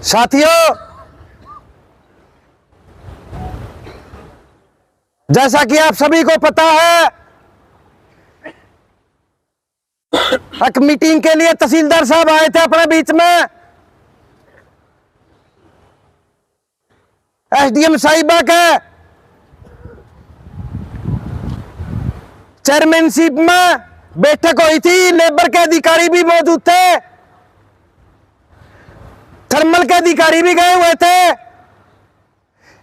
साथियों, जैसा कि आप सभी को पता है, एक मीटिंग के लिए तहसीलदार साहब आए थे अपने बीच में। एसडीएम साहिबा के चेयरमैनशिप में बैठक हुई थी। लेबर के अधिकारी भी मौजूद थे, थर्मल के अधिकारी भी गए हुए थे,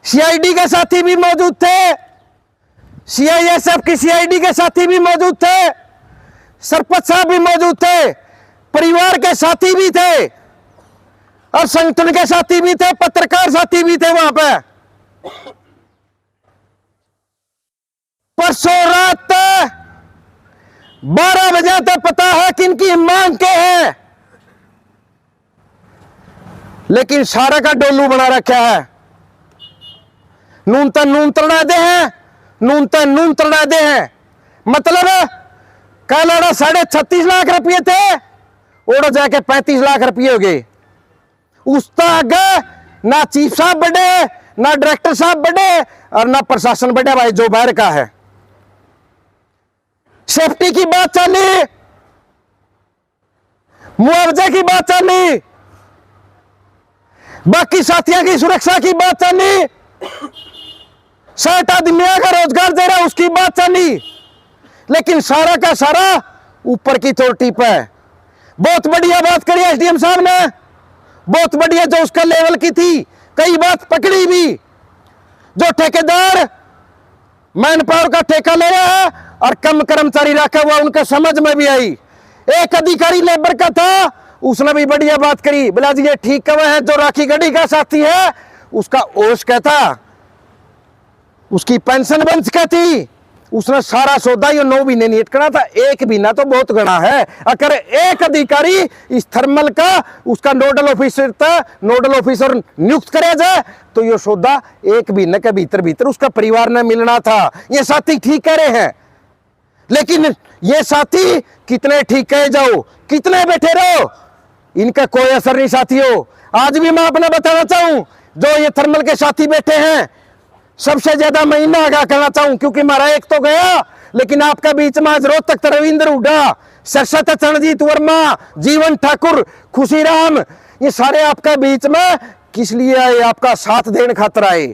सीआईडी के साथी भी मौजूद थे, सीआईएसएफ की सीआईडी के साथी भी मौजूद थे, सरपंच साहब भी मौजूद थे, परिवार के साथी भी थे और संगठन के साथी भी थे, पत्रकार साथी भी थे वहां पे। परसों रात 12 बजे तक पता है कि इनकी मांग क्या है, लेकिन सारा का डोलू बना रखा है। नून नून तड़ा दे हैं, नून तड़ा दे हैं। मतलब कल 36.5 लाख रुपये थे, ओडो जाके 35 लाख रुपये हो गए। उसका आगे ना चीफ साहब बढ़े, ना डायरेक्टर साहब बढ़े और ना प्रशासन बढ़े भाई, जो बाहर का है। सेफ्टी की बात चली, मुआवजे की बात चली, बाकी साथियों की सुरक्षा की बात चली, 60 आदमियों का रोजगार दे रहा उसकी बात चली, लेकिन सारा का सारा ऊपर की अथॉरिटी पे। बहुत बढ़िया बात करी एसडीएम साहब ने, बहुत बढ़िया, जो उसका लेवल की थी, कई बात पकड़ी भी। जो ठेकेदार मैन पावर का ठेका ले रहा है और कम कर्मचारी रखा हुआ, उनका समझ में भी आई। एक अधिकारी लेबर का था, उसने भी बढ़िया बात करी, बोला जी ये ठीक कवा है। जो राखी गढ़ी का साथी है उसका ओश कहता, उसकी पेंशन बंच का थी, उसने सारा सौदा ये 9 महीने नहीं अटकना था। एक महीना तो बहुत गणा है। अगर एक अधिकारी इस थर्मल का उसका नोडल ऑफिसर था, नोडल ऑफिसर नियुक्त करे जाए तो ये सौदा 1 महीने के भीतर भीतर उसका परिवार ने मिलना था। ये साथी ठीक कह रहे हैं, लेकिन ये साथी कितने ठीक कहे जाओ, कितने बैठे रहो, इनका कोई असर नहीं। साथियों, आज भी मैं अपना बताना चाहूं, जो ये थर्मल के साथी बैठे हैं, सबसे ज्यादा मैं इन्हें आगाह करना चाहूं, क्योंकि हमारा एक तो गया, लेकिन आपका बीच में आज रोहतक रविंद्र हुड्डा, सरसत चरणजीत वर्मा, जीवन ठाकुर, खुशीराम, ये सारे आपका बीच में किस लिए आए? आपका साथ देने खातर आए,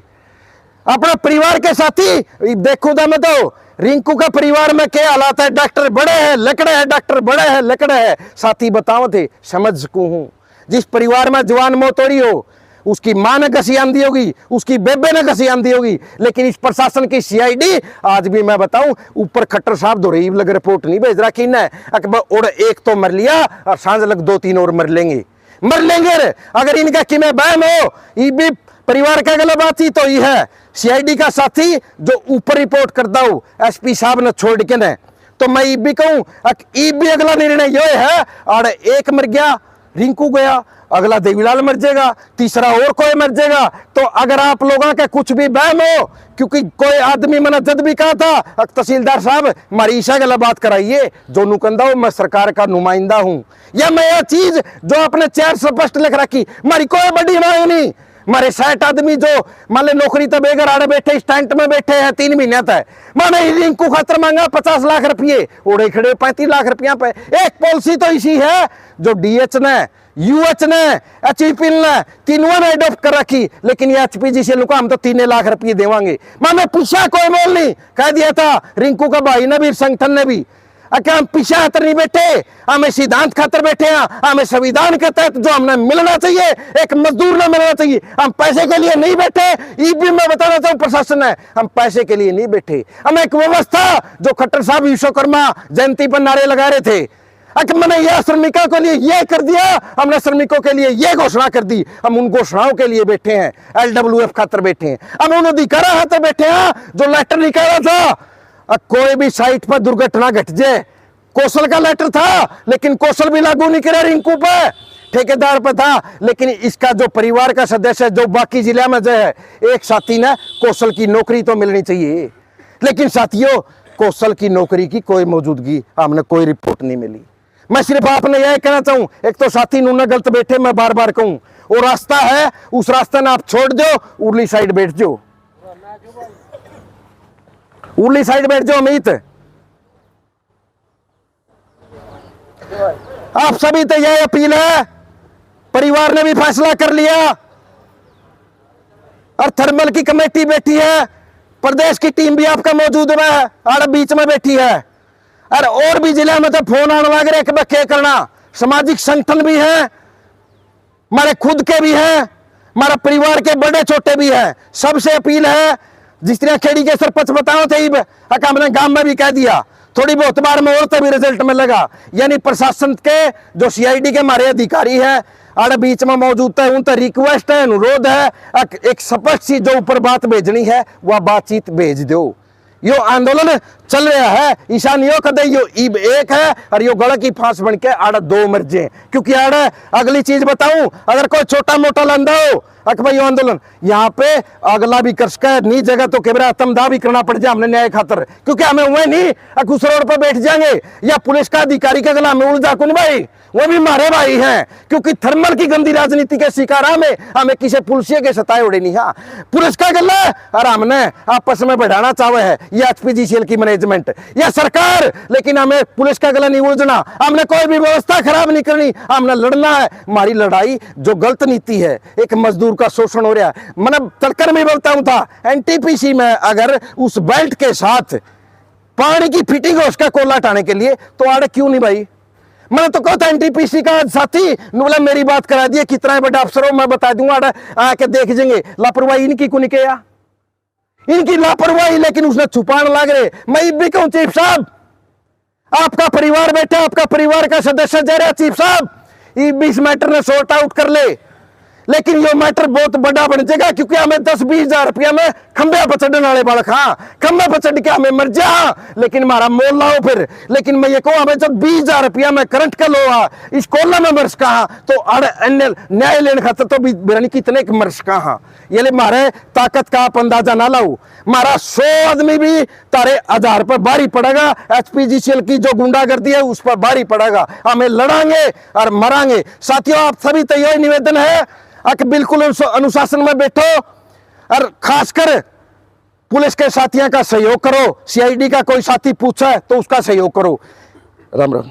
अपना परिवार के साथी। देखो दा मैं तो रिंकू का परिवार में क्या हालात है, डॉक्टर बड़े हैं लकड़े हैं, डॉक्टर बड़े हैं लकड़े हैं। साथी बताओ थे, समझ सकूं हूं। जिस परिवार में जवान मौत हो रही हो, उसकी मां ने घसी आंधी होगी, उसकी बेबे ने घसी आंधी होगी, लेकिन इस प्रशासन की सीआईडी आज भी मैं बताऊं, ऊपर खट्टर साहब दोहरी लग रिपोर्ट नहीं भेज रखी न, और एक तो मर लिया और सांझ लग 2-3 और मर लेंगे। अगर इनका कि मैं बहम हो, ये भी परिवार का गला बातचीत तो ये है। सीआईडी का साथी जो ऊपर रिपोर्ट करता हूं, एसपी साहब ने छोड़ के न, तो मैं ये भी कहूं, ये भी अगला निर्णय ये है। और एक मर गया, रिंकू गया, अगला देवीलाल मर जाएगा, तीसरा और कोई मर जाएगा। तो अगर आप लोगों के कुछ भी बहम हो, क्योंकि कोई आदमी मैंने जद भी कहा था, तहसीलदार साहब हमारी ईशा गला बात कराइए, जो नुकंदा हूं, मैं सरकार का नुमाइंदा हूं, या मैं यह चीज जो अपने चेयर स्पष्ट लिख रखी, हमारी कोई बड़ी मांग नहीं। हमारे 60 आदमी जो मान ले नौकरी तो बेगर आड़े बैठे, स्टैंड में बैठे हैं 3 महीने तक, मैंने रिंकू खातर मांगा 50 लाख रुपये, ओढ़े खड़े 35 लाख रुपया पे। एक पॉलिसी तो इसी है जो डीएच ने, यूएच ने, एचपी ने, तीनों ने अडॉप्ट कर रखी, लेकिन ये एचपीजी से लुका हम तो 3 लाख रुपये देवांगे। मैंने पूछा, कोई मोल नहीं, कह दिया था रिंकू का भाई ने भी, संगठन ने भी, क्या हम पीछे खातर नहीं बैठे, हमें सिद्धांत खातर बैठे हैं, हमें संविधान के तहत जो हमने मिलना चाहिए, एक मजदूर ने मिलना चाहिए, हम पैसे के लिए नहीं बैठे। ये भी मैं बताना चाहूं प्रशासन है, हम पैसे के लिए नहीं बैठे, हम एक व्यवस्था, जो खट्टर साहब विश्वकर्मा जयंती पर नारे लगा रहे थे, मैंने यह श्रमिकों के लिए ये कर दिया, हमने श्रमिकों के लिए ये घोषणा कर दी, हम उन घोषणाओं के लिए बैठे हैं, LWF खातर बैठे हैं, हम उन अधिकारा खातर बैठे हैं जो लेटर निकाला था। कोई भी साइट पर दुर्घटना घट जाए, कौशल का लेटर था, लेकिन कौशल भी लागू नहीं करा रिंकू पे, ठेकेदार पे था, लेकिन इसका जो परिवार का सदस्य जो बाकी जिले में जो है, एक साथी ने कौशल की नौकरी तो मिलनी चाहिए। लेकिन साथियों, कौशल की नौकरी की कोई मौजूदगी हमने कोई रिपोर्ट नहीं मिली। मैं सिर्फ आपने यह कहना चाहूं, एक तो साथी नूना गलत बैठे, मैं बार बार कहूं, वो रास्ता है, उस रास्ते ने आप छोड़ दो, उर्ली साइड बैठ जाओ, उर्ली साइड बैठ जाओ। अमित, आप सभी तो यह अपील है, परिवार ने भी फैसला कर लिया और थर्मल की कमेटी बैठी है, प्रदेश की टीम भी आपका मौजूद है, और बीच में बैठी है, और भी जिले में तो फोन आने लग रहे कि क्या करना। सामाजिक संगठन भी है, हमारे खुद के भी हैं, हमारा परिवार के बड़े छोटे भी हैं। सबसे अपील है, जिस तरह खेड़ी के सरपंच बताओ थे, हमने गांव में भी कह दिया, थोड़ी बहुत बार में और तभी रिजल्ट में लगा। यानी प्रशासन के जो सीआईडी के हमारे अधिकारी हैं और बीच में मौजूद है, उनसे रिक्वेस्ट है, अनुरोध है, एक स्पष्ट सी जो ऊपर बात भेजनी है वह बातचीत भेज दो। यो आंदोलन चल रहा है, ईशान यो कदे यो ईब एक है और यो गला की फांस बन के आड़ा दो मर जाए। क्योंकि आड़ा अगली चीज बताऊं, अगर कोई छोटा मोटा लंदा हो भाई आंदोलन यहाँ पे अगला भी कर सका नहीं जगह तो केवरा तमदा भी करना पड़ जाए हमने न्याय खातर। क्योंकि हमें वह नहीं उस रोड पर बैठ जाएंगे या पुलिस का अधिकारी के गला में उलझा कुन भाई, वो भी मारे भाई हैं। क्योंकि थर्मल की गंदी राजनीति के शिकार हमें किसी पुलिसिया के सताए उड़े नहीं। हाँ, पुलिस का गला और हमने आपस में बढ़ाना चाहे है ये एचपीजीसीएल की मैनेजमेंट या सरकार, लेकिन हमें पुलिस का गला नहीं उलझना, हमने कोई भी व्यवस्था खराब नहीं करनी, हमने लड़ना है। हमारी लड़ाई जो गलत नीति है, एक मजदूर का शोषण हो रहा है, मतलब तलकर में बोलता हूं था एनटीपीसी में अगर उस बेल्ट के साथ पानी की फिटिंग है उसका कोला हटाने के लिए, तो आड़े क्यों नहीं भाई। मैंने तो कहा था एनटीपीसी का साथी बोला मेरी बात करा दिए, कितना बड़ा अफसर हो मैं बता दूंगा, आके देख जाएंगे। लापरवाही इनकी को निकया, इनकी लापरवाही, लेकिन उसने छुपाने लग रहे। मैं भी कहूं चीफ साहब, आपका परिवार बैठा, आपका परिवार का सदस्य जा रहा, चीफ साहब इस मैटर ने सॉर्ट आउट कर ले, लेकिन ये मैटर बहुत बड़ा बन जाएगा। क्योंकि हमें 10-20 हजार रुपया में खंबे पर चढ़ने वाले बालक, हाँ खंबे पर चढ़ के हमें मर जा, लेकिन हमारा मोल लाओ फिर। लेकिन मैं ये कहूँ हमें जब 20 हजार रुपया में करंट का लो इस कोला में मर्स कहा, तो अन्य न्याय लेने खातर तो भी कितने मर्स कहा। ये ले मारे ताकत का आप अंदाजा ना लाओ, हमारा 100 आदमी भी तारे 1000 पर भारी पड़ेगा। एचपीजीसीएल की जो गुंडागर्दी है उस पर भारी पड़ेगा, हमें लड़ांगे और मरांगे। साथियों, आप सभी तो यही निवेदन है कि बिल्कुल अनुशासन में बैठो और खासकर पुलिस के साथियों का सहयोग करो। सीआईडी का कोई साथी पूछा है तो उसका सहयोग करो। राम राम।